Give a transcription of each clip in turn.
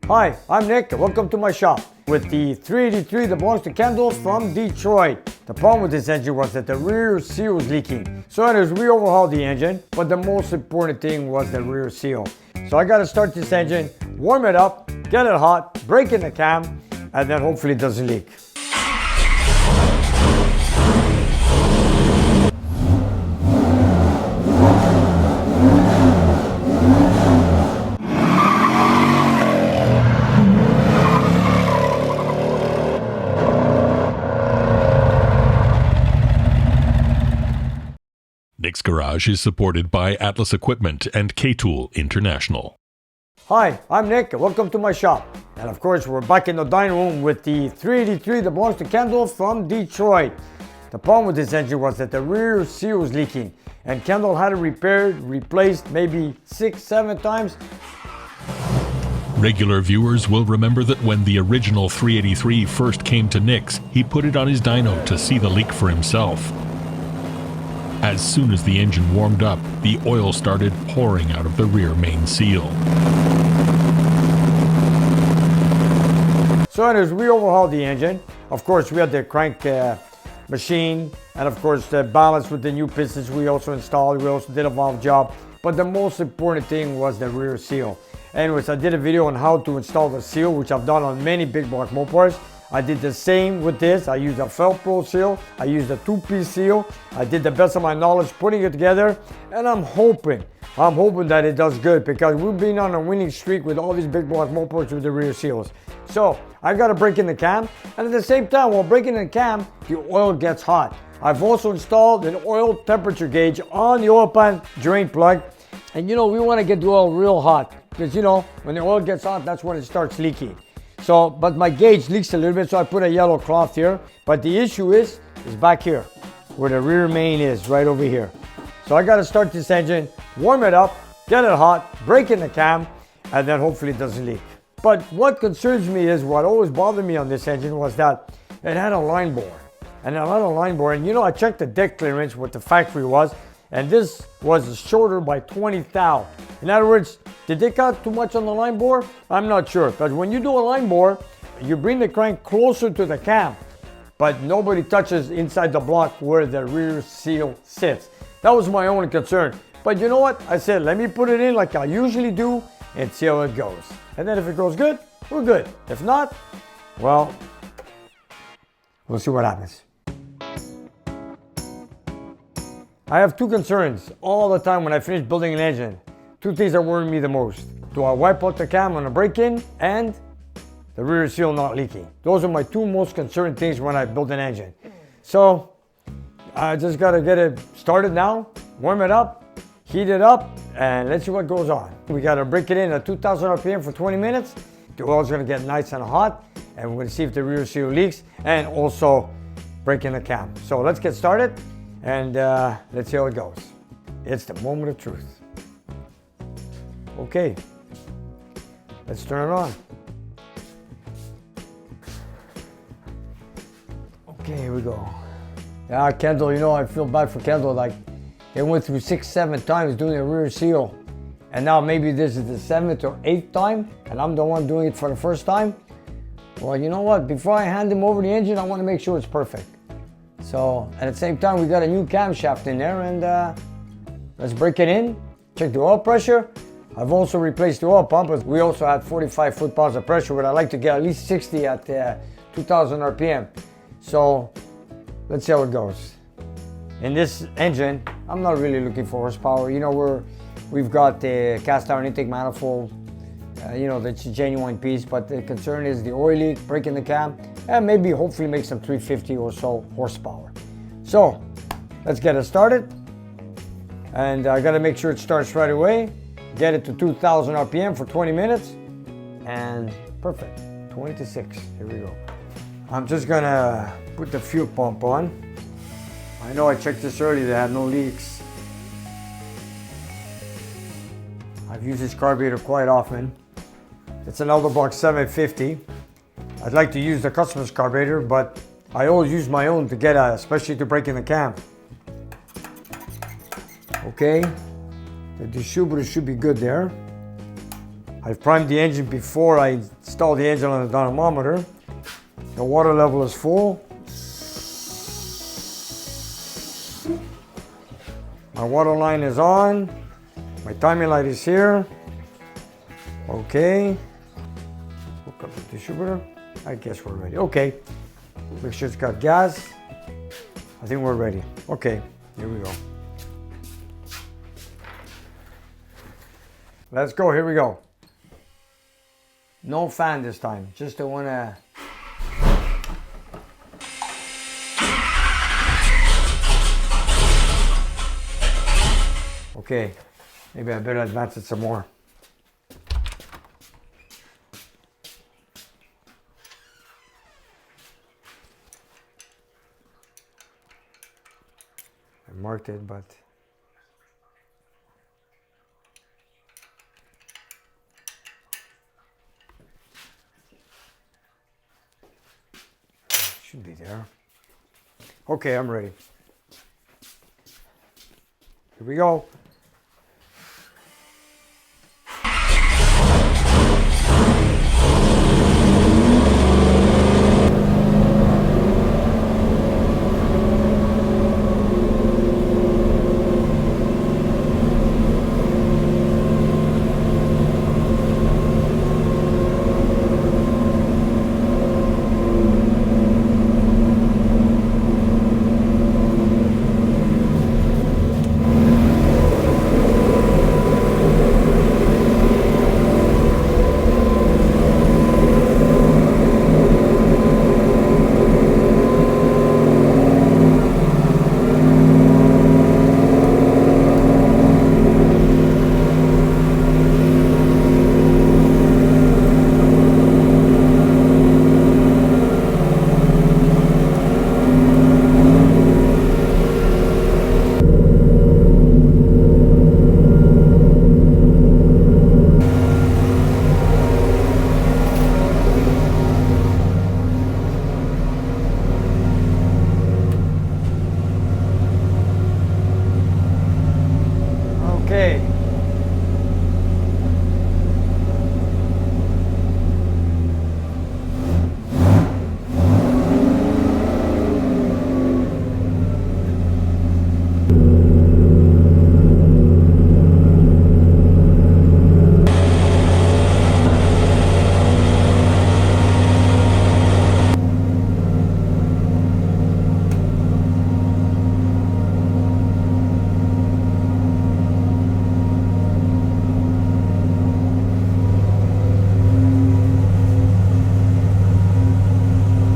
Hi, I'm Nick and welcome to my shop with the 383 that belongs to Kendall from Detroit. The problem with this engine was that the rear seal was leaking. So anyways, we overhauled the engine, but the most important thing was the rear seal. So I got to start this engine, warm it up, get it hot, break in the cam, and then hopefully it doesn't leak. Nick's Garage is supported by Atlas Equipment and K-Tool International. Hi, I'm Nick and welcome to my shop. And of course, we're back in the Dyno room with the 383 that belongs to Kendall from Detroit. The problem with this engine was that the rear seal was leaking and Kendall had it repaired, replaced maybe 6-7 times. Regular viewers will remember that when the original 383 first came to Nick's, he put it on his dyno to see the leak for himself. As soon as the engine warmed up, the oil started pouring out of the rear main seal. So anyways, we overhauled the engine. Of course, we had the crank machine, and of course the balance with the new pistons we also installed. We also did a valve job, but the most important thing was the rear seal. Anyways, I did a video on how to install the seal, which I've done on many big block Mopars. I did the same with this. I used a Velcro seal. I used a two-piece seal. I did the best of my knowledge putting it together, and I'm hoping that it does good because we've been on a winning streak with all these big block Mopars with the rear seals. So I got to break in the cam, and at the same time, while breaking in the cam, the oil gets hot. I've also installed an oil temperature gauge on the oil pan drain plug, and you know we want to get the oil real hot because you know when the oil gets hot, that's when it starts leaking. So, but my gauge leaks a little bit, so I put a yellow cloth here. But the issue is back here, where the rear main is, right over here. So I got to start this engine, warm it up, get it hot, break in the cam, and then hopefully it doesn't leak. But what concerns me is, what always bothered me on this engine was that it had a line bore. And it had a line bore, and you know, I checked the deck clearance, what the factory was, and this was shorter by 20 thou. In other words, did they cut too much on the line bore? I'm not sure, but when you do a line bore, you bring the crank closer to the cam, but nobody touches inside the block where the rear seal sits. That was my only concern. But you know what? I said, let me put it in like I usually do and see how it goes. And then if it goes good, we're good. If not, well, we'll see what happens. I have two concerns all the time when I finish building an engine. Two things that worry me the most. Do I wipe out the cam on a break-in and the rear seal not leaking? Those are my two most concerned things when I build an engine. So I just gotta get it started now, warm it up, heat it up, and let's see what goes on. We gotta break it in at 2000 RPM for 20 minutes. The oil's gonna get nice and hot, and we're gonna see if the rear seal leaks and also break in the cam. So let's get started and let's see how it goes. It's the moment of truth. Okay, let's turn it on. Okay, here we go. Yeah, Kendall, you know, I feel bad for Kendall. Like, they went through 6-7 times doing a rear seal, and now maybe this is the 7th or 8th time, and I'm the one doing it for the first time. Well, you know what? Before I hand him over the engine, I want to make sure it's perfect. So, at the same time, we got a new camshaft in there, and let's break it in, check the oil pressure. I've also replaced the oil pump, but we also had 45 foot-pounds of pressure, but I like to get at least 60 at 2000 RPM. So let's see how it goes. In this engine, I'm not really looking for horsepower. You know, we've got the cast iron intake manifold, you know, that's a genuine piece, but the concern is the oil leak, breaking the cam, and maybe hopefully make some 350 or so horsepower. So let's get it started. And I gotta make sure it starts right away. Get it to 2000 RPM for 20 minutes, and perfect, 20 to 6, here we go. I'm just gonna put the fuel pump on. I know I checked this earlier, they had no leaks. I've used this carburetor quite often. It's an Elderbox 750. I'd like to use the customer's carburetor, but I always use my own to get especially to break in the cam. Okay. The distributor should be good there. I've primed the engine before I installed the engine on the dynamometer. The water level is full. My water line is on. My timing light is here. Okay. Hook up the distributor. I guess we're ready. Okay. Make sure it's got gas. I think we're ready. Okay, here we go. Let's go, here we go. No fan this time, just the one. Okay, maybe I better advance it some more. I marked it, but should be there. Okay, I'm ready. Here we go. Okay.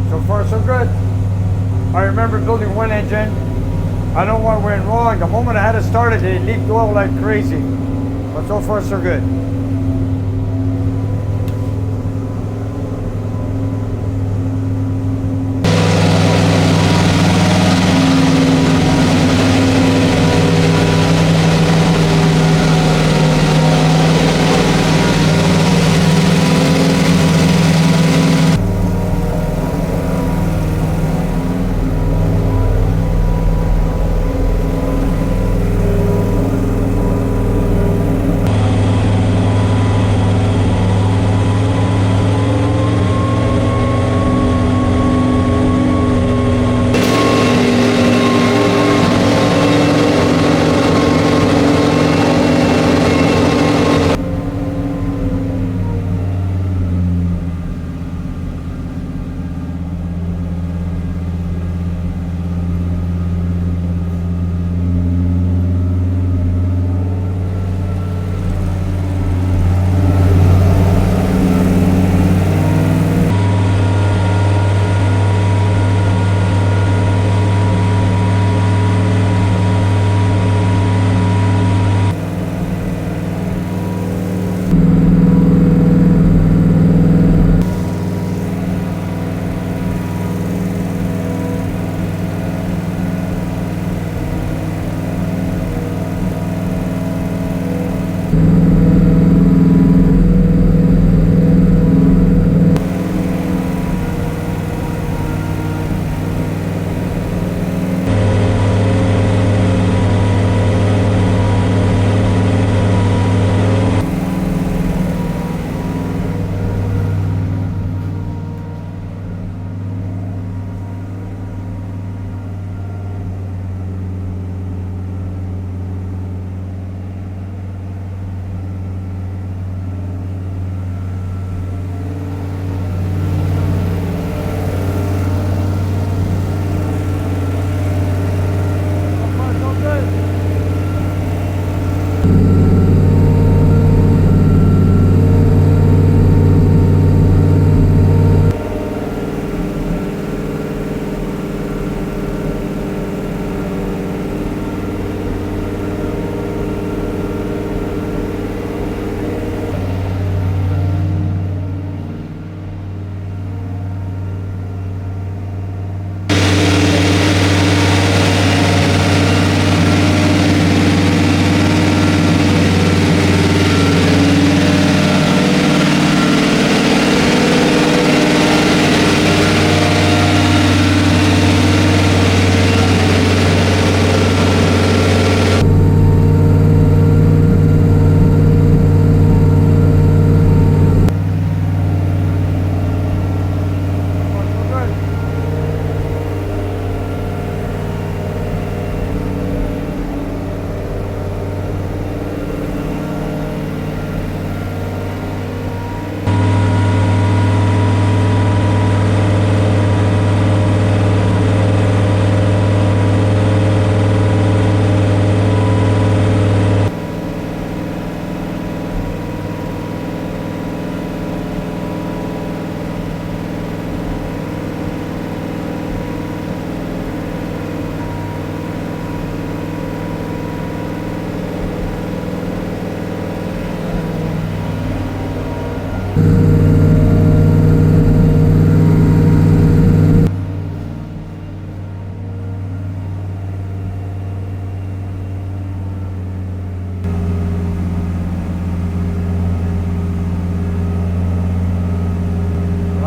So far, so good. I remember building one engine. I don't know what went wrong. The moment I had it started, it leaked oil like crazy. But so far, so good.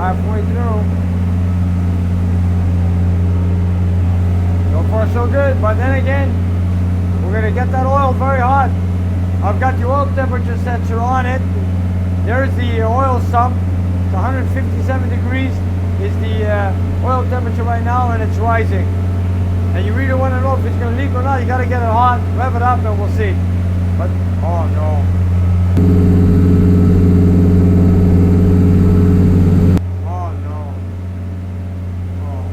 halfway through. So far so good, but then again, we're gonna get that oil very hot. I've got the oil temperature sensor on it. There's the oil sump. It's 157 degrees is the oil temperature right now, and it's rising. And you really want to know if it's going to leak or not, you got to get it hot, rev it up, and we'll see. But, oh no. Oh no. Oh.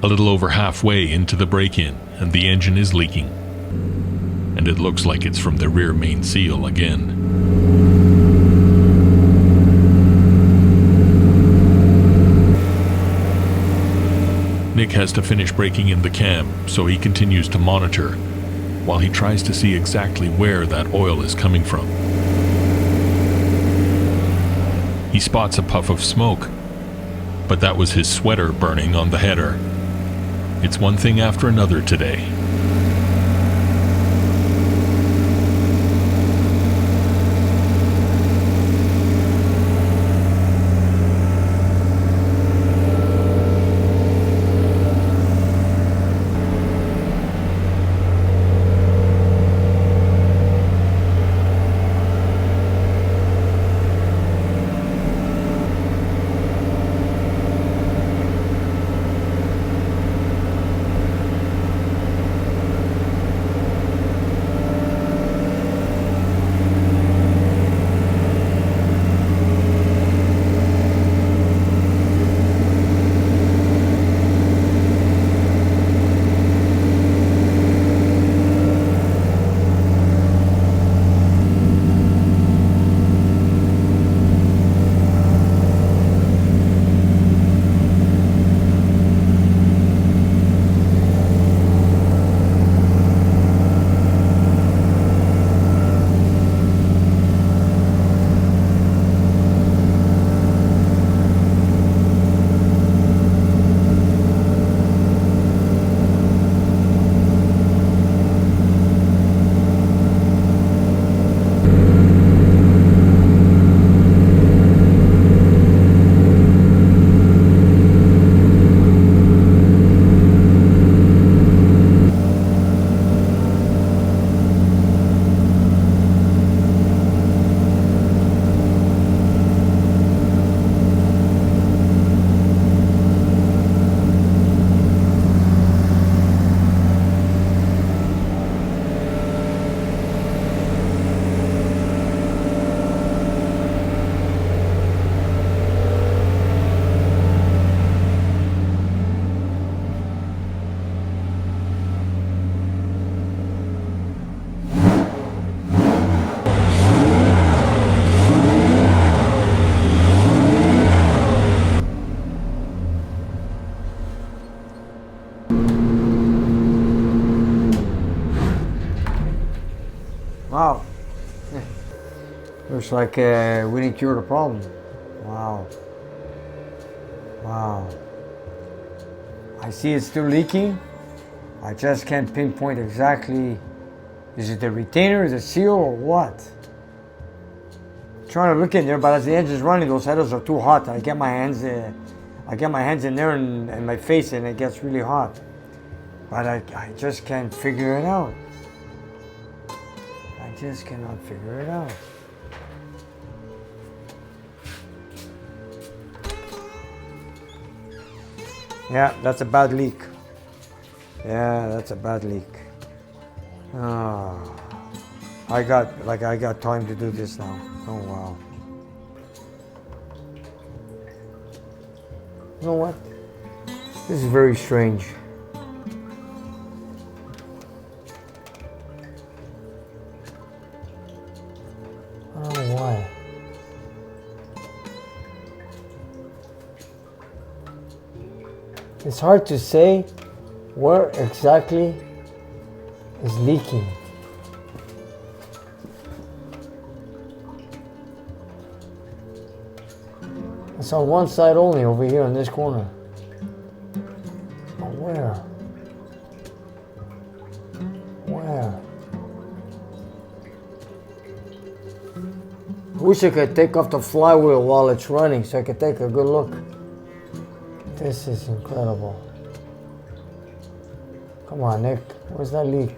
A little over halfway into the break-in, and the engine is leaking. And it looks like it's from the rear main seal again. Nick has to finish breaking in the cam, so he continues to monitor, while he tries to see exactly where that oil is coming from. He spots a puff of smoke, but that was his sweater burning on the header. It's one thing after another today. Wow. Looks like we didn't cure the problem. Wow. Wow. I see it's still leaking. I just can't pinpoint exactly. Is it the retainer, the seal, or what? I'm trying to look in there, but as the engine's running, those headers are too hot. I get my hands in there and my face, and it gets really hot. But I just can't figure it out. I just cannot figure it out. Yeah, that's a bad leak. Yeah, that's a bad leak. Oh, I got time to do this now. Oh wow. You know what? This is very strange. I don't know why. It's hard to say where exactly is leaking. It's on one side only, over here in this corner. But where? Where? I wish I could take off the flywheel while it's running so I could take a good look. This is incredible. Come on, Nick. Where's that leak?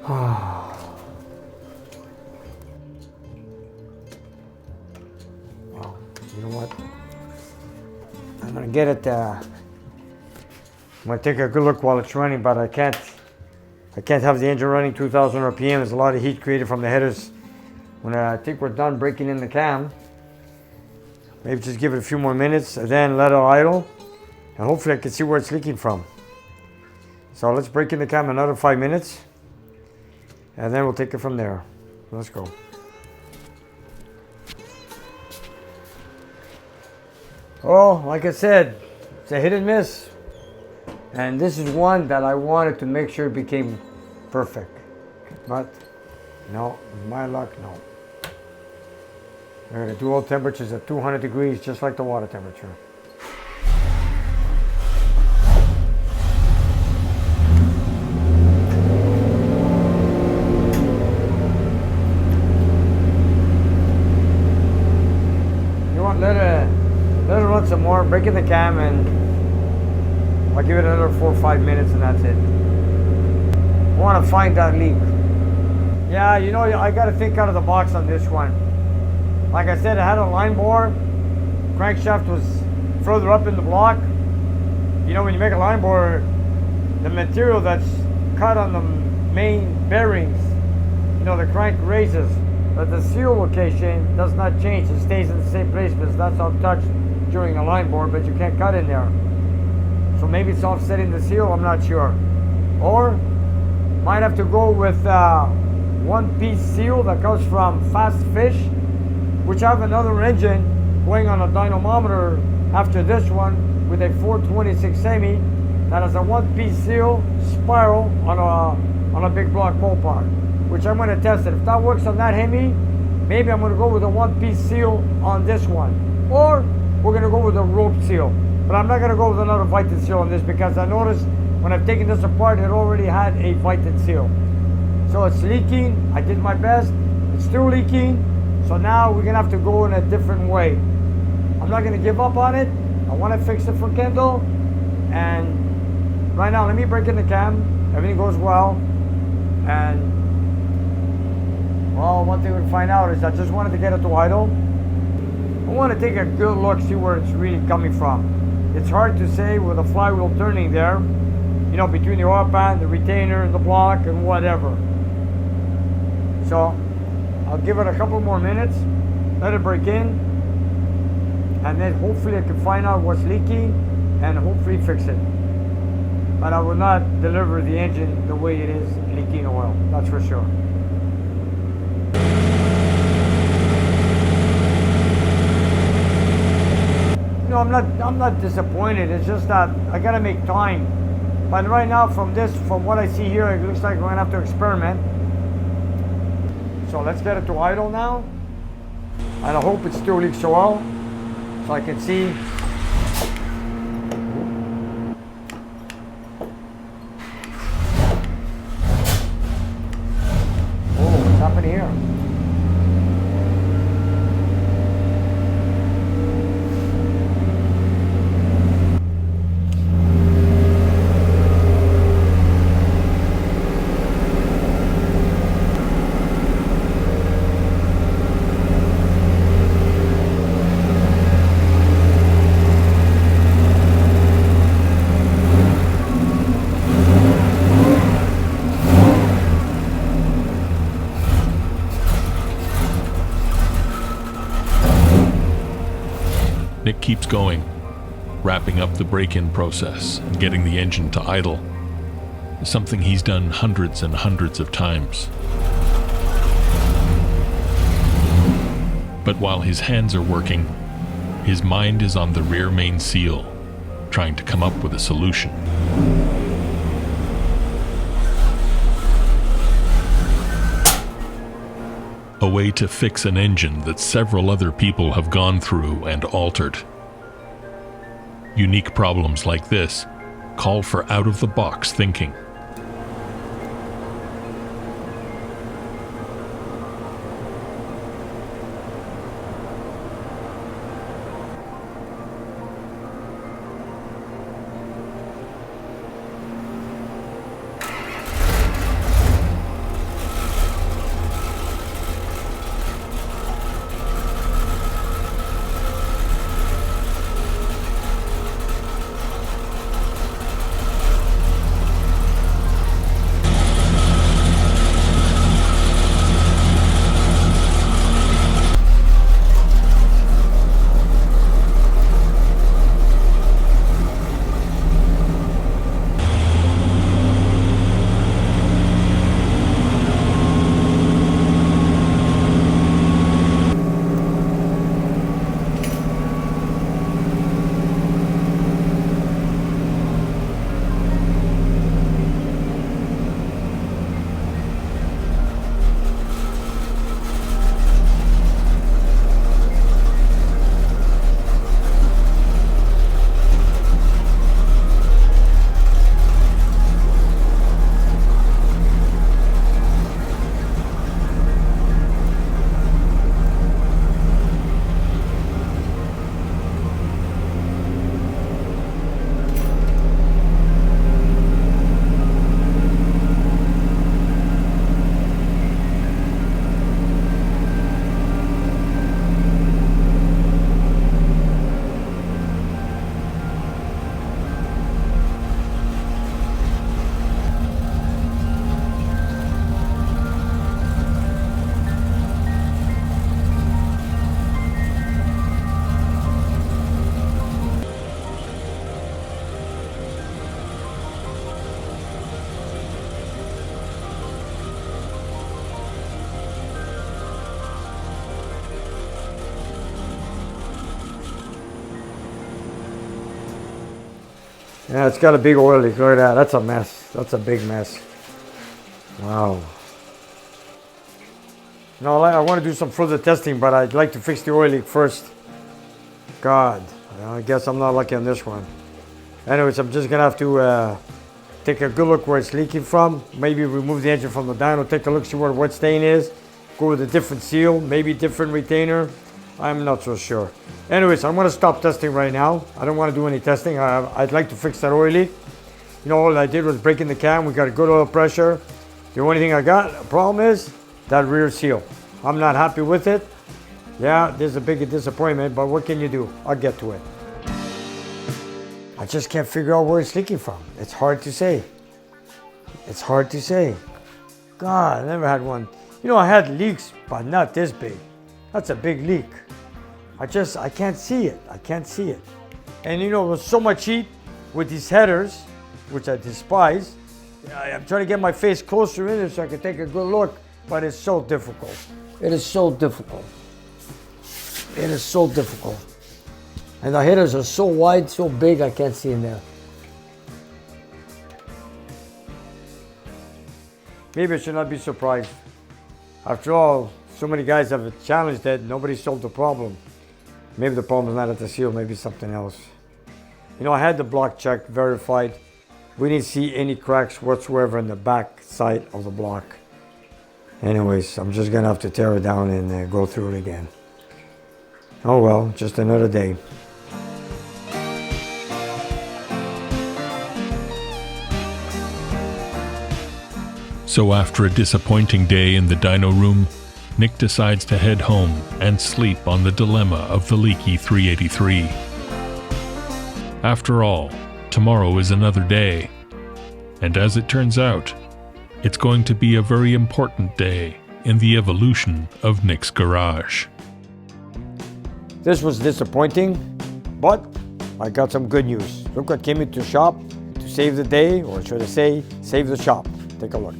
Well, you know what? I'm gonna get it. I'm gonna take a good look while it's running, but I can't have the engine running 2,000 RPM. There's a lot of heat created from the headers. When I think we're done breaking in the cam, maybe just give it a few more minutes and then let it idle, and hopefully I can see where it's leaking from. So let's break in the cam another 5 minutes, and then we'll take it from there. Let's go. Oh, like I said, it's a hit and miss. And this is one that I wanted to make sure it became perfect. But no, my luck, no. We're going to do all temperatures at 200 degrees, just like the water temperature. You want, let it run some more, break in the cam, and I'll give it another 4 or 5 minutes, and that's it. I want to find that leak. Yeah, you know, I got to think out of the box on this one. Like I said, I had a line bore. Crankshaft was further up in the block. You know, when you make a line bore, the material that's cut on the main bearings, you know, the crank raises, but the seal location does not change. It stays in the same place because that's untouched during a line bore, but you can't cut in there. So maybe it's offsetting the seal, I'm not sure. Or might have to go with one-piece seal that comes from Fast Fish, which I have another engine going on a dynamometer after this one with a 426 semi that has a one-piece seal spiral on a big block Mopar, which I'm going to test it. If that works on that Hemi, maybe I'm going to go with a one-piece seal on this one, or we're going to go with a rope seal. But I'm not going to go with another Vited seal on this because I noticed when I've taken this apart, it already had a Vited seal. So it's leaking. I did my best. It's still leaking. So now we're gonna have to go in a different way. I'm not gonna give up on it. I want to fix it for Kendall. And right now, let me break in the cam. Everything goes well. And well, one thing we'll find out is I just wanted to get it to idle. I want to take a good look, see where it's really coming from. It's hard to say with the flywheel turning there, you know, between the oil pan, the retainer, and the block, and whatever. So I'll give it a couple more minutes, let it break in, and then hopefully I can find out what's leaking and hopefully fix it. But I will not deliver the engine the way it is leaking oil, that's for sure. No, I'm not disappointed. It's just that I gotta make time. But right now, from what I see here, it looks like we're gonna have to experiment. So let's get it to idle now. And I hope it still leaks oil, so I can see. Oh, what's happening here? Nick keeps going, wrapping up the break-in process and getting the engine to idle, something he's done hundreds and hundreds of times. But while his hands are working, his mind is on the rear main seal, trying to come up with a solution. A way to fix an engine that several other people have gone through and altered. Unique problems like this call for out-of-the-box thinking. Yeah, it's got a big oil leak. Look at that. That's a mess. That's a big mess. Wow. No, I want to do some further testing, but I'd like to fix the oil leak first. God, I guess I'm not lucky on this one. Anyways, I'm just going to have to take a good look where it's leaking from. Maybe remove the engine from the dyno, take a look, see where the wet stain is. Go with a different seal, maybe different retainer. I'm not so sure. Anyways, I'm going to stop testing right now. I don't want to do any testing. I'd like to fix that oil leak. You know, all I did was break in the cam. We got a good oil pressure. The only thing I got, a problem is that rear seal. I'm not happy with it. Yeah, there's a big disappointment, but what can you do? I'll get to it. I just can't figure out where it's leaking from. It's hard to say. It's hard to say. God, I never had one. You know, I had leaks, but not this big. That's a big leak. I can't see it. I can't see it. And you know, there's so much heat with these headers, which I despise. I'm trying to get my face closer in there so I can take a good look, but it's so difficult. It is so difficult. It is so difficult. And the headers are so wide, so big, I can't see in there. maybe I should not be surprised. After all, so many guys have challenged it, nobody solved the problem. Maybe the problem is not at the seal, maybe something else. You know, I had the block checked, verified. We didn't see any cracks whatsoever in the back side of the block. Anyways, I'm just gonna have to tear it down and go through it again. Oh well, just another day. So after a disappointing day in the dyno room, Nick decides to head home and sleep on the dilemma of the leaky 383. After all, tomorrow is another day. And as it turns out, it's going to be a very important day in the evolution of Nick's garage. This was disappointing, but I got some good news. Look what came into the shop to save the day, or should I say, save the shop. Take a look.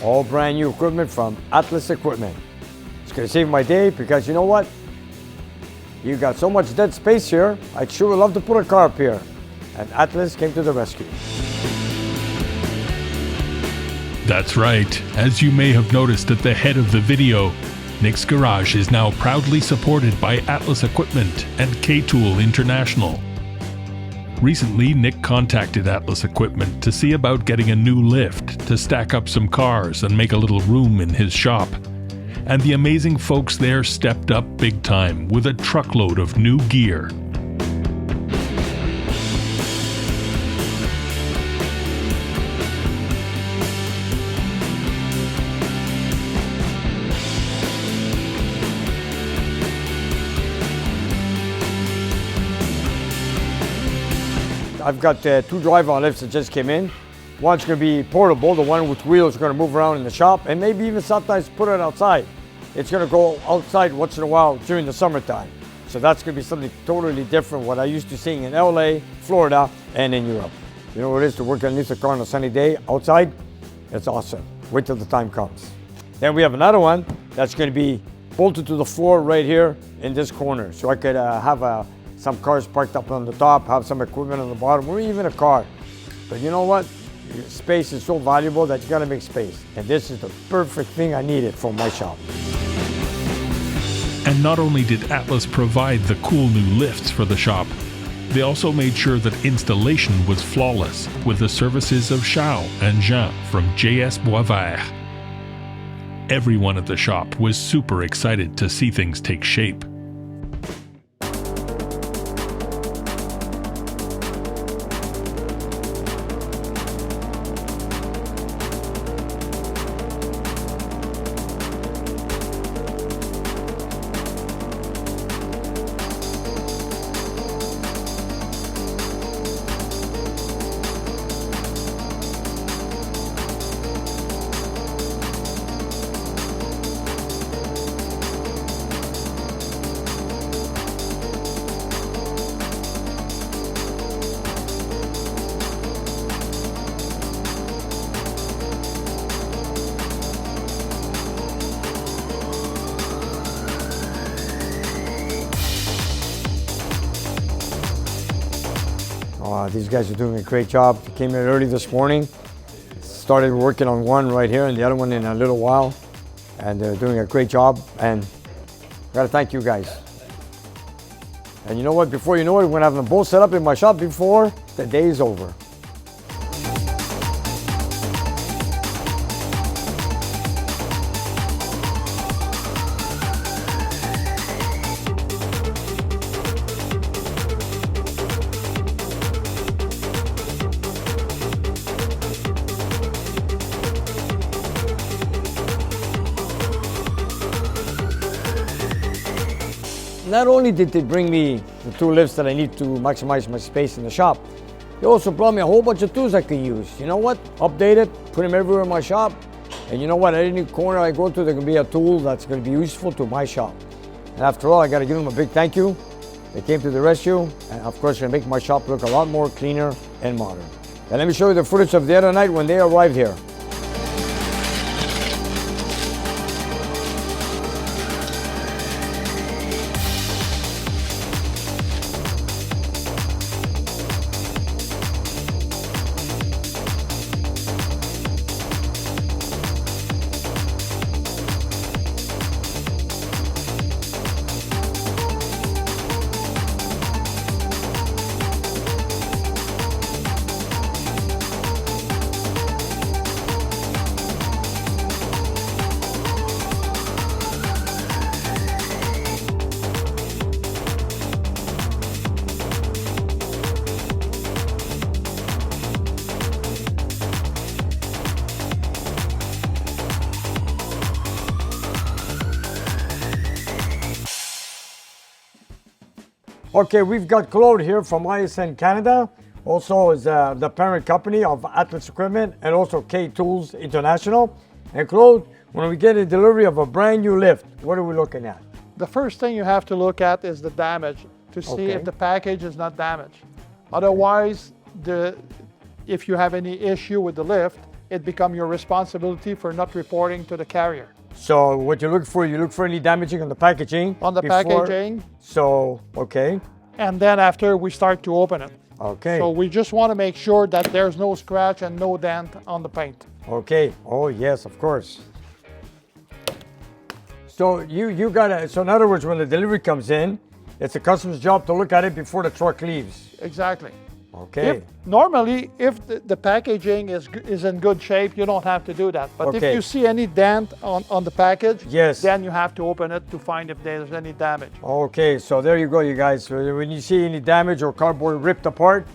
All brand new equipment from Atlas Equipment. It's gonna save my day because you know what? You got so much dead space here, I'd sure love to put a car up here. And Atlas came to the rescue. That's right. As you may have noticed at the head of the video, Nick's garage is now proudly supported by Atlas Equipment and K-Tool International. Recently, Nick contacted Atlas Equipment to see about getting a new lift to stack up some cars and make a little room in his shop. And the amazing folks there stepped up big time with a truckload of new gear. I've got two drive-on lifts that just came in. One's going to be portable, the one with wheels is going to move around in the shop, and maybe even sometimes put it outside. It's going to go outside once in a while during the summertime. So that's going to be something totally different what I used to seeing in LA, Florida, and in Europe. You know what it is to work underneath the car on a sunny day outside? It's awesome. Wait till the time comes. Then we have another one that's going to be bolted to the floor right here in this corner. So I could have some cars parked up on the top, have some equipment on the bottom, or even a car. But you know what? Space is so valuable that you gotta make space. And this is the perfect thing I needed for my shop. And not only did Atlas provide the cool new lifts for the shop, they also made sure that installation was flawless with the services of Charles and Jean from JS Boisvert. Everyone at the shop was super excited to see things take shape. These guys are doing a great job. They came in early this morning, started working on one right here and the other one in a little while. And they're doing a great job, and I gotta thank you guys. And you know what, before you know it, we're gonna have them both set up in my shop before the day is over. Not only did they bring me the two lifts that I need to maximize my space in the shop, they also brought me a whole bunch of tools I can use. You know what? Update it, put them everywhere in my shop. And you know what? At any corner I go to, there can be a tool that's going to be useful to my shop. And after all, I got to give them a big thank you. They came to the rescue, and of course, going to make my shop look a lot more cleaner and modern. And let me show you the footage of the other night when they arrived here. Okay, we've got Claude here from ISN Canada. Also is the parent company of Atlas Equipment and also K Tools International. And Claude, when we get a delivery of a brand new lift, what are we looking at? The first thing you have to look at is the damage to see Okay. if the package is not damaged. Otherwise, if you have any issue with the lift, it becomes your responsibility for not reporting to the carrier. So what you look for any damaging on the packaging? On the before- packaging, So, okay, and then after we start to open it. okay, So we just want to make sure that there's no scratch and no dent on the paint. okay. Oh yes, of course. So you gotta, so in other words, when the delivery comes in, it's a customer's job to look at it before the truck leaves. Exactly. Okay, Normally, if the packaging is in good shape, you don't have to do that. But Okay. if you see any dent on the package, Yes. then you have to open it to find if there's any damage. okay, so there you go, you guys. So when you see any damage or cardboard ripped apart,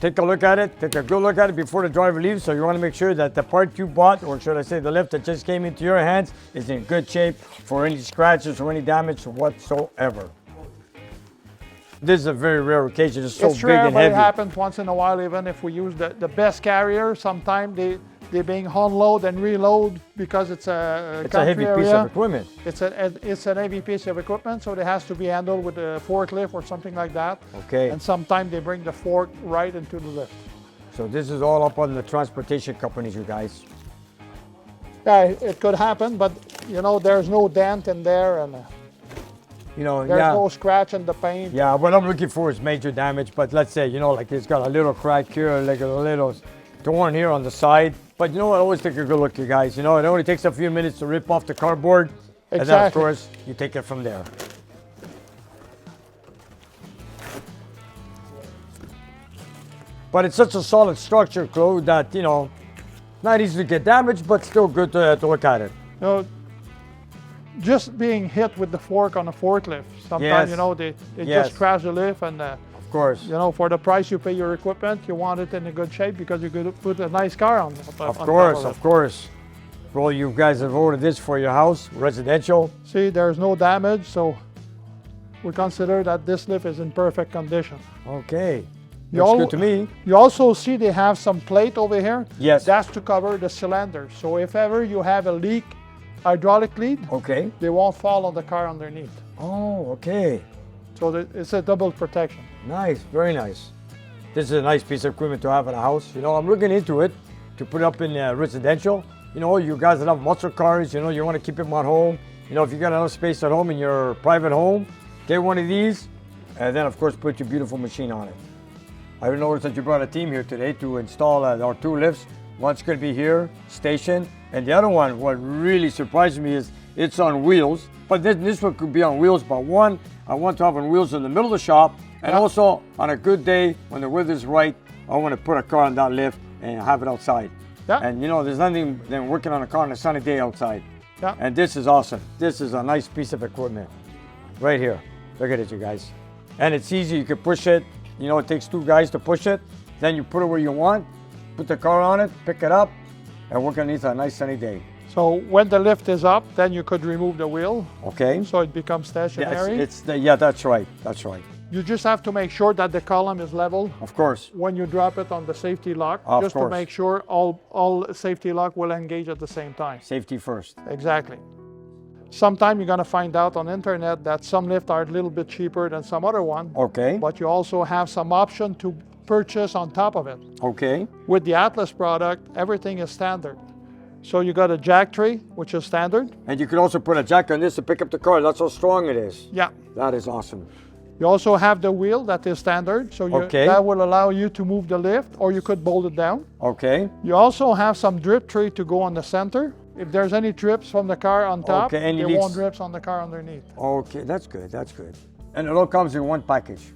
take a look at it, take a good look at it before the driver leaves. So you wanna make sure that the part you bought, or should I say the lift that just came into your hands, is in good shape for any scratches or any damage whatsoever. This is a very rare occasion. It's so It's big rare, and but it heavy. happens once in a while. Even if we use the best carrier, sometimes they're being unload and reload because it's a It's a heavy country piece of area. equipment. It's an heavy piece of equipment, so it has to be handled with a forklift or something like that. Okay. And sometimes they bring the fork right into the lift. So this is all up on the transportation companies, you guys. Yeah, it could happen, but you know, there's no dent in there, and You know, there's yeah. no scratch in the paint. Yeah, what I'm looking for is major damage, but let's say, you know, like it's got a little crack here, like a little torn here on the side. But you know what, always take a good look, you guys. You know, it only takes a few minutes to rip off the cardboard. And then, of Exactly. course, you take it from there. But it's such a solid structure, Claude, that, you know, not easy to get damaged, but still good to look at it. You know, just being hit with the fork on a forklift, sometimes, Yes. you know, they Yes. just crash the lift, and Of course. you know, for the price you pay your equipment, you want it in a good shape because you're going to put a nice car on. Of course. Well, you guys have ordered this for your house, residential. See, there's no damage, so we consider that this lift is in perfect condition. Okay. You Looks al- good to me. You also see they have some plate over here. Yes. That's to cover the cylinder. So if ever you have a leak, hydraulic leak, Okay. they won't fall on the car underneath. Oh, okay. So it's a double protection. Nice, very nice. This is a nice piece of equipment to have in a house. You know, I'm looking into it to put up in residential. You know, you guys that have muscle cars, you know, you want to keep them at home. You know, if you got enough space at home in your private home, get one of these, and then of course put your beautiful machine on it. I noticed that you brought a team here today to install our two lifts. One's going to be here, stationed, and the other one, what really surprised me is it's on wheels. But this one could be on wheels, but one, I want to have on wheels in the middle of the shop, and also on a good day when the weather's right, I want to put a car on that lift and have it outside. Yeah. And you know, there's nothing than working on a car on a sunny day outside. Yeah. And this is awesome. This is a nice piece of equipment right here. Look at it, you guys. And it's easy, you can push it. You know, it takes two guys to push it. Then you put it where you want, put the car on it, pick it up, and work underneath a nice sunny day. So when the lift is up, then you could remove the wheel, Okay? so it becomes Yeah, stationary. yeah, that's right. That's right. You just have to make sure that the column is level Of course. when you drop it on the safety lock, Of just course. to make sure all safety lock will engage at the same time. Safety first. Exactly. Sometime you're gonna find out on internet that some lifts are a little bit cheaper than some other one, Okay. but you also have some option to purchase on top of it. Okay. With the Atlas product, everything is standard. So you got a jack tree, which is standard. And you could also put a jack on this to pick up the car. That's how strong it is. Yeah. That is awesome. You also have the wheel that is standard, so Okay. that will allow you to move the lift, or you could bolt it down. Okay. You also have some drip tree to go on the center. If there's any drips from the car on top, Okay, any there leaks. won't drips on the car underneath. Okay, that's good. That's good. And it all comes in one package.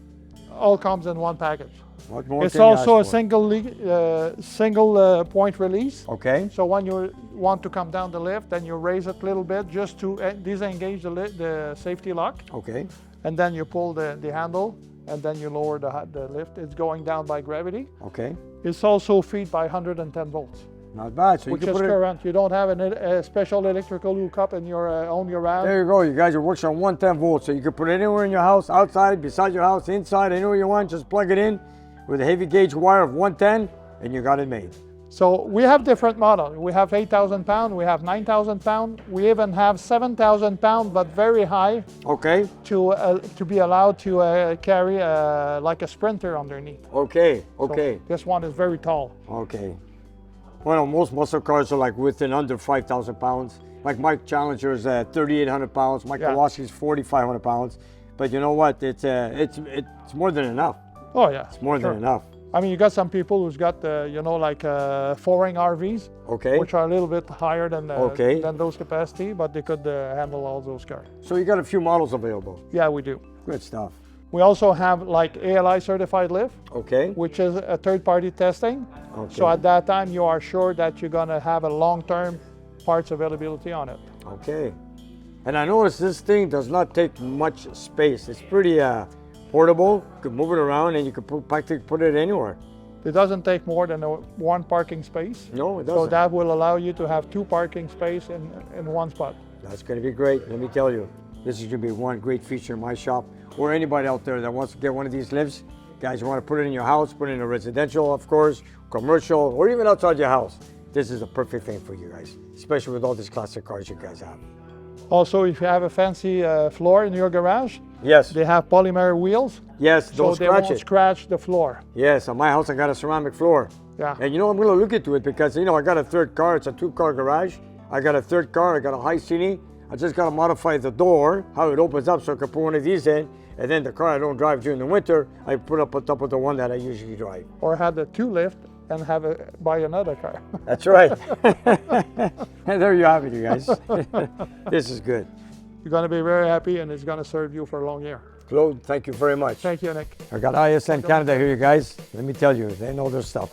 All comes in one package. What more It's can you also a ask for? single point release. Okay. So when you want to come down the lift, then you raise it a little bit just to disengage the safety lock, Okay. and then you pull the handle, and then you lower the lift. It's going down by gravity. Okay. It's also feed by 110 volts. Not bad. So which you is can put it. current. You don't have a special electrical hookup in your own garage. There you go. You guys, it works on 110 volts, so you can put it anywhere in your house, outside, beside your house, inside, anywhere you want. Just plug it in with a heavy gauge wire of 110, and you got it made. So we have different models. We have 8,000 pound, we have 9,000 pound, we even have 7,000 pound, but very high. Okay. To be allowed to carry like a Sprinter underneath. Okay. Okay. So this one is very tall. Okay. Well, most muscle cars are like within under 5,000 pounds. Like my Challenger is 3,800 pounds. My Kawasaki is 4,500 pounds. But you know what? It's more than enough. Oh yeah. It's more than enough. I mean, you got some people who's got you know, like four-ring RVs, okay, which are a little bit higher than than those capacity, but they could handle all those cars. So you got a few models available. Yeah, we do. Good stuff. We also have like ALI certified lift, okay, which is a third-party testing. Okay. So at that time, you are sure that you're gonna have a long-term parts availability on it. Okay. And I noticed this thing does not take much space. It's pretty portable. You can move it around and you can practically put it anywhere. It doesn't take more than one parking space. No, it doesn't. So that will allow you to have 2 parking space in one spot. That's going to be great. Let me tell you, this is going to be one great feature in my shop, or anybody out there that wants to get one of these lifts. Guys, you want to put it in your house, put it in a residential, of course, commercial, or even outside your house. This is a perfect thing for you guys, especially with all these classic cars you guys have. Also, if you have a fancy floor in your garage, yes, they have polymer wheels. Yes, don't so they scratch won't it. scratch the floor. Yes, on my house I got a ceramic floor. Yeah. And you know, I'm going to look into it because, you know, I got a third car. It's a 2-car garage. I got a third car. I got a high ceiling. I just got to modify the door, how it opens up so I can put one of these in. And then the car I don't drive during the winter, I put up on top of the one that I usually drive. Or have the 2 lift and buy another car. That's right. And there you have it, you guys. This is good. You're going to be very happy, and it's going to serve you for a long year. Claude, thank you very much. Thank you, Nick. I got ISN Canada here, you guys. Let me tell you, they know their stuff.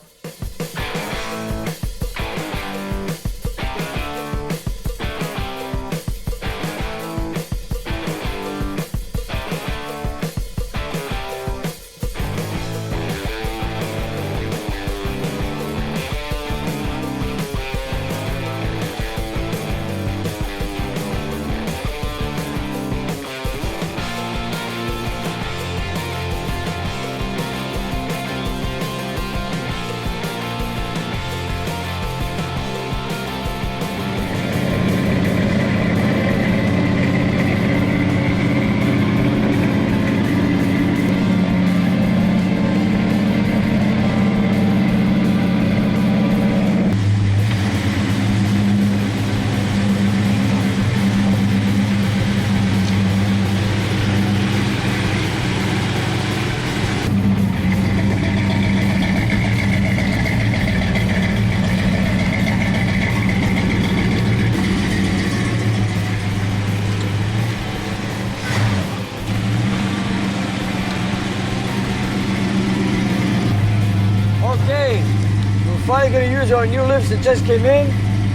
Finally going to use our new lifts that just came in,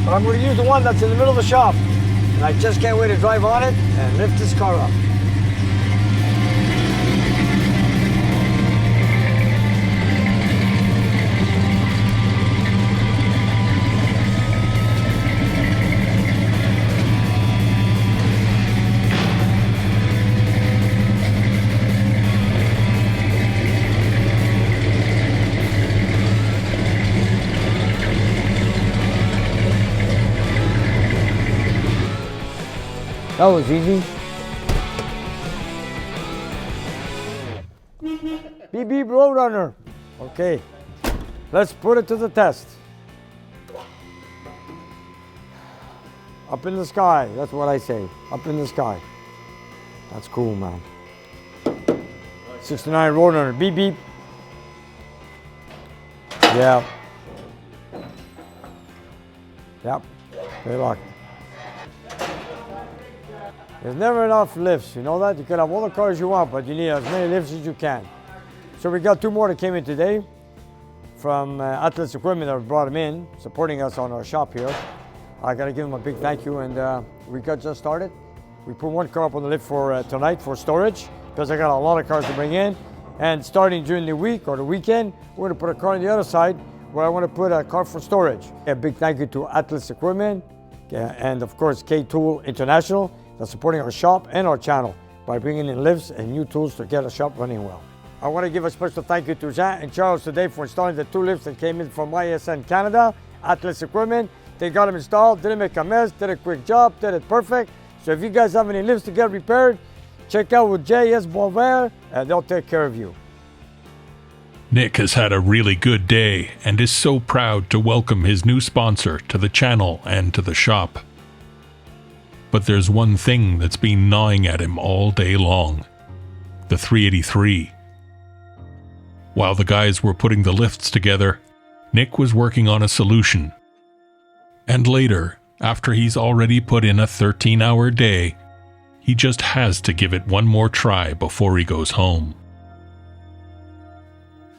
but I'm going to use the one that's in the middle of the shop. And I just can't wait to drive on it and lift this car up. That was easy. Beep beep Roadrunner. Okay, let's put it to the test. Up in the sky, that's what I say. Up in the sky. That's cool, man. 69 Roadrunner, beep beep. Yeah. Yep, very locked. There's never enough lifts, you know that? You can have all the cars you want, but you need as many lifts as you can. So we got 2 more that came in today from Atlas Equipment that brought them in, supporting us on our shop here. I gotta give them a big thank you, and we got just started. We put 1 car up on the lift for tonight for storage, because I got a lot of cars to bring in. And starting during the week or the weekend, we're gonna put a car on the other side where I want to put a car for storage. A big thank you to Atlas Equipment and of course K-Tool International that's supporting our shop and our channel by bringing in lifts and new tools to get our shop running well. I want to give a special thank you to Jean and Charles today for installing the 2 lifts that came in from ISN Canada, Atlas Equipment. They got them installed, didn't make a mess, did a quick job, did it perfect. So if you guys have any lifts to get repaired, check out with J.S. Boisvert and they'll take care of you. Nick has had a really good day and is so proud to welcome his new sponsor to the channel and to the shop. But there's one thing that's been gnawing at him all day long: the 383. While the guys were putting the lifts together, Nick was working on a solution. And later, after he's already put in a 13-hour day, he just has to give it one more try before he goes home.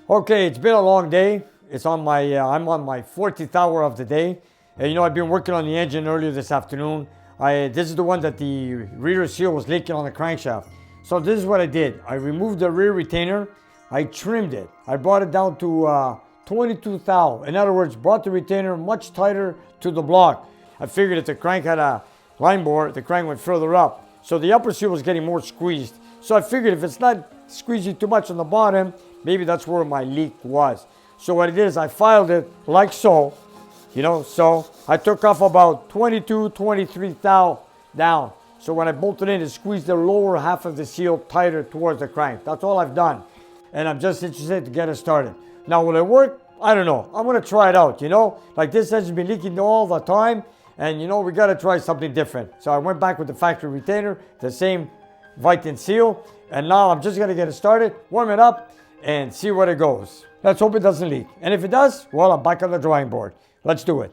Okay, it's been a long day. It's on my, I'm on my 40th hour of the day. And you know, I've been working on the engine earlier this afternoon. This is the one that the rear seal was leaking on the crankshaft. So this is what I did. I removed the rear retainer. I trimmed it. I brought it down to 22 thou. In other words, brought the retainer much tighter to the block. I figured if the crank had a line bore, the crank went further up. So the upper seal was getting more squeezed. So I figured if it's not squeezing too much on the bottom, maybe that's where my leak was. So what I did is I filed it like so, you know, so I took off about 22, 23 thou down. So when I bolted in, it squeezed the lower half of the seal tighter towards the crank. That's all I've done. And I'm just interested to get it started. Now, will it work? I don't know. I'm gonna try it out, you know? Like this engine's been leaking all the time, and you know, we gotta try something different. So I went back with the factory retainer, the same Vitin seal, and now I'm just gonna get it started, warm it up, and see where it goes. Let's hope it doesn't leak. And if it does, well, I'm back on the drawing board. Let's do it.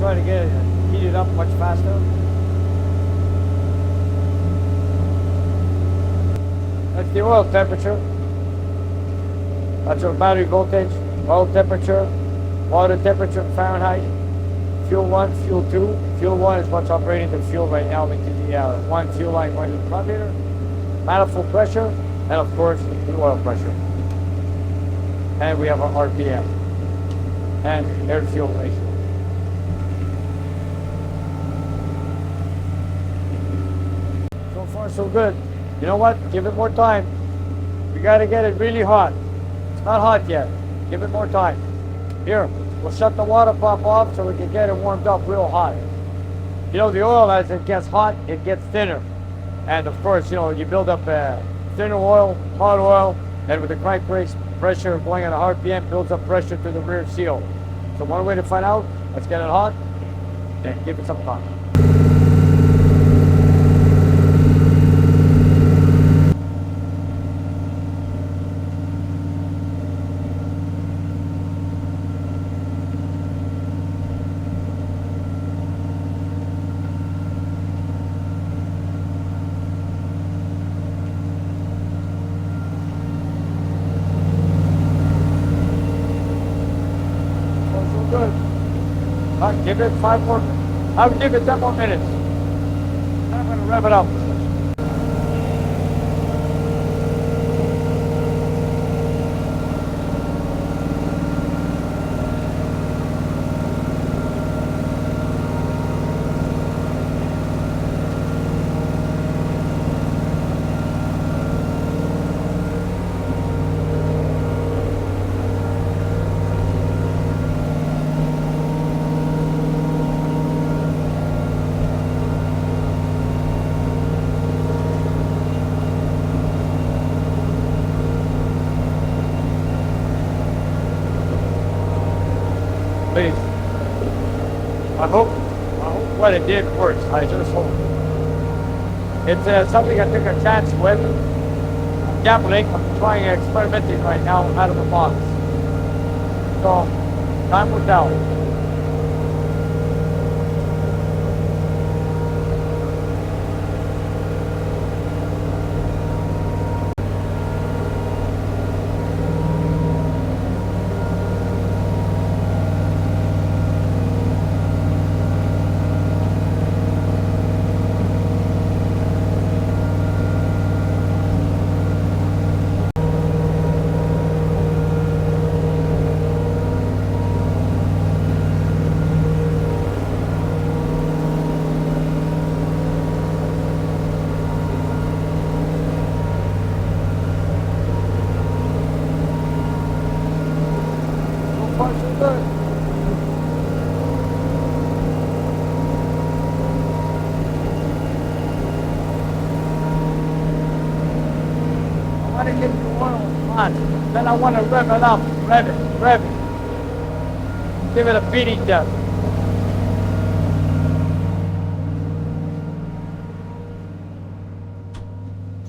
try to get it heated up much faster. That's the oil temperature. That's your battery voltage, oil temperature, water temperature in Fahrenheit. fuel 1, fuel 2. Fuel 1 is what's operating the fuel right now into the one fuel line going to the front meter. Manifold pressure, and of course the oil pressure. And we have our RPM and air fuel ratio. So far so good. You know what? Give it more time. We got to get it really hot. It's not hot yet. Give it more time. Here, we'll shut the water pump off so we can get it warmed up real hot. You know, the oil, as it gets hot, it gets thinner. And of course, you know, you build up thinner oil, hot oil, and with the crankcase pressure going at a RPM, builds up pressure to the rear seal. So one way to find out, let's get it hot, and give it some time. Good. I'll give it 5 more. I'll give it 10 more minutes. I'm going to rev it up. Please. I hope what it did works. I just hope. It's something I took a chance with. Gambling. I'm trying experimenting right now out of the box. So, time will tell. I want to get the oil hot. Then I want to rev it up. Rev it. Give it a beating depth.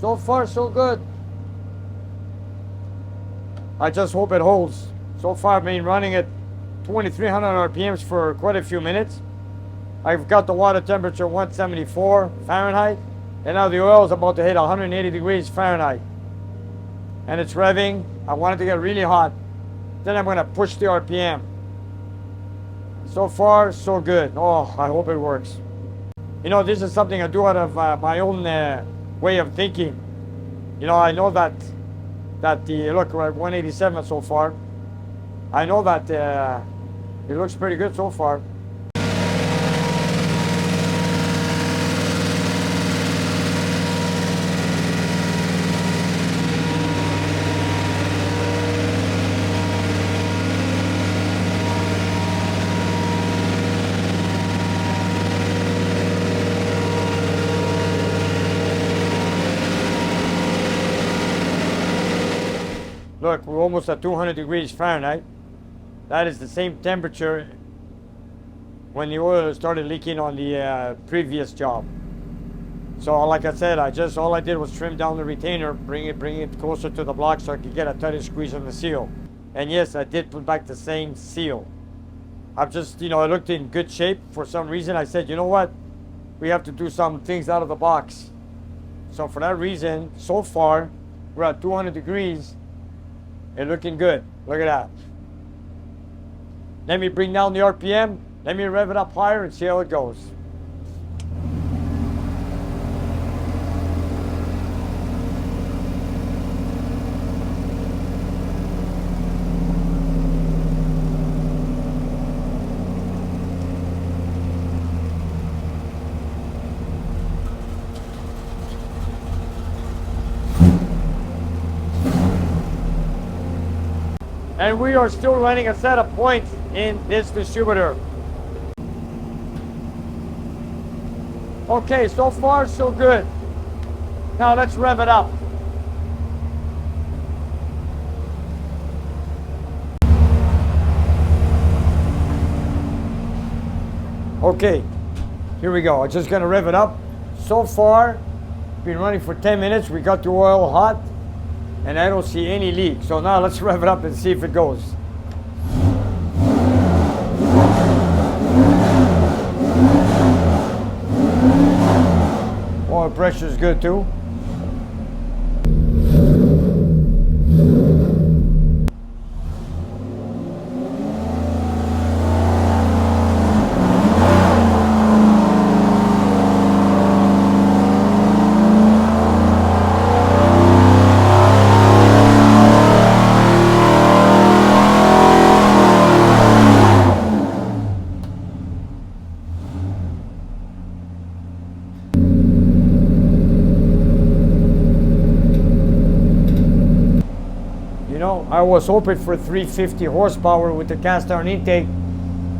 So far, so good. I just hope it holds. So far, I've been running at 2,300 RPMs for quite a few minutes. I've got the water temperature 174 Fahrenheit, and now the oil is about to hit 180 degrees Fahrenheit. And it's revving. I want it to get really hot. Then I'm going to push the RPM. So far, so good. Oh, I hope it works. You know, this is something I do out of my own way of thinking. You know, I know that the, look, we're at 187 so far. I know that it looks pretty good so far. Look, we're almost at 200 degrees Fahrenheit. That is the same temperature when the oil started leaking on the previous job. So like I said, all I did was trim down the retainer, bring it closer to the block so I could get a tighter squeeze on the seal. And yes, I did put back the same seal. I've just, you know, it looked in good shape. For some reason, I said, you know what? We have to do some things out of the box. So for that reason, so far, we're at 200 degrees. It's looking good. Look at that. Let me bring down the RPM Let me rev it up higher and see how it goes. And we are still running a set of points in this distributor. Okay, so far so good. Now let's rev it up. Okay, here we go. I'm just gonna rev it up. So far, been running for 10 minutes. We got the oil hot, and I don't see any leak. So now let's rev it up and see if it goes. Oil pressure is good too. You know, I was hoping for 350 horsepower with the cast iron intake.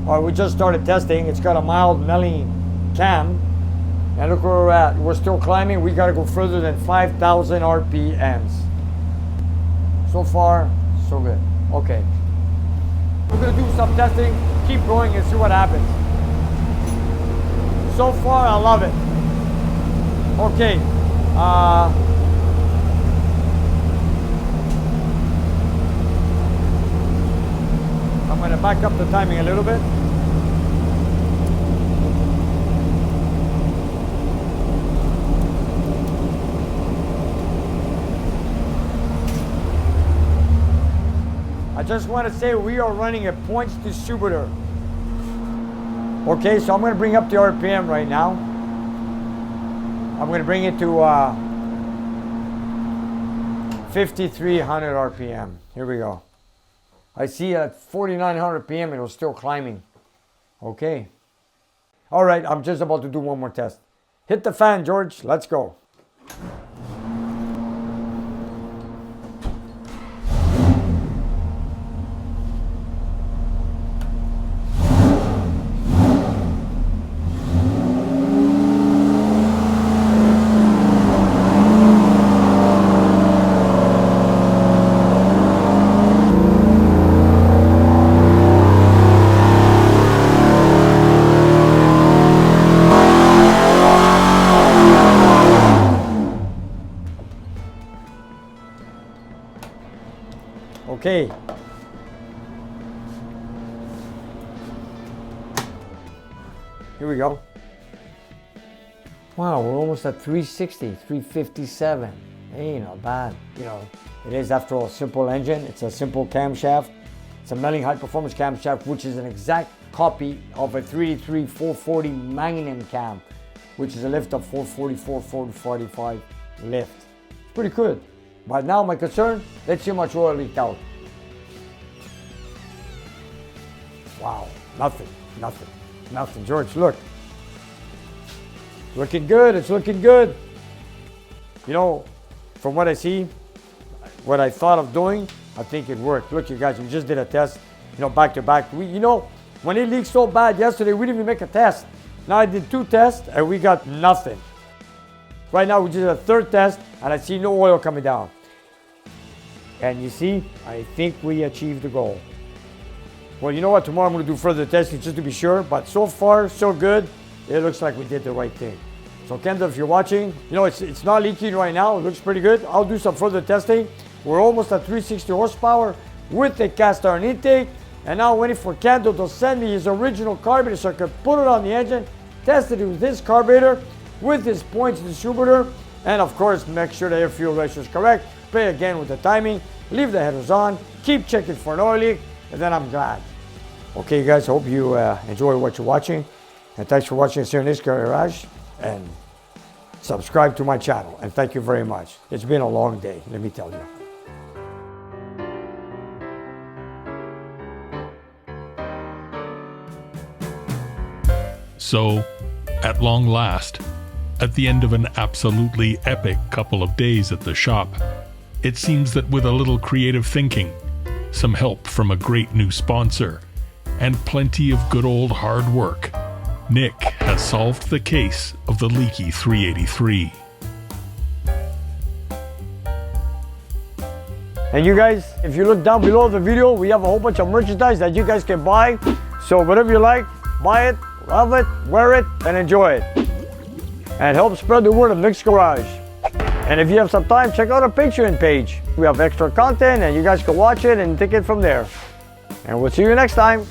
We just started testing. It's got a mild melting cam. And look where we're at. We're still climbing. We got to go further than 5,000 RPMs. So far, so good. Okay. We're going to do some testing, keep going and see what happens. So far, I love it. Okay. I'm going to back up the timing a little bit. I just want to say we are running a points distributor. Okay, so I'm going to bring up the RPM right now. I'm going to bring it to 5,300 RPM. Here we go. I see at 4,900 PM it was still climbing. Okay. All right, I'm just about to do one more test. Hit the fan, George. Let's go. Okay. Here we go. Wow, we're almost at 360, 357. Ain't not bad. You know, it is after all a simple engine. It's a simple camshaft. It's a Melling high performance camshaft, which is an exact copy of a 383 440 Magnum cam, which is a lift of 444, 445 lift. It's pretty good. But now my concern, let's see how much oil leaked out. Wow, nothing. George, look. Looking good, it's looking good. You know, from what I see, what I thought of doing, I think it worked. Look, you guys, we just did a test, you know, back to back. You know, when it leaked so bad yesterday, we didn't even make a test. Now I did 2 tests and we got nothing. Right now we just did a 3rd test and I see no oil coming down. And you see, I think we achieved the goal. Well, you know what? Tomorrow I'm going to do further testing just to be sure. But so far, so good. It looks like we did the right thing. So Kendall, if you're watching, you know, it's not leaking right now. It looks pretty good. I'll do some further testing. We're almost at 360 horsepower with the cast iron intake. And now I'm waiting for Kendall to send me his original carburetor so I can put it on the engine, test it with this carburetor, with this points distributor, and of course, make sure the air fuel ratio is correct. Play again with the timing, leave the headers on, keep checking for an oil leak, and then I'm glad. Okay, guys, I hope you enjoy what you're watching. And thanks for watching us here in Nick's Garage. And subscribe to my channel. And thank you very much. It's been a long day, let me tell you. So, at long last, at the end of an absolutely epic couple of days at the shop, it seems that with a little creative thinking, some help from a great new sponsor, and plenty of good old hard work, Nick has solved the case of the leaky 383. And you guys, if you look down below the video, we have a whole bunch of merchandise that you guys can buy. So whatever you like, buy it, love it, wear it, and enjoy it. And help spread the word of Nick's Garage. And if you have some time, check out our Patreon page. We have extra content and you guys can watch it and take it from there. And we'll see you next time.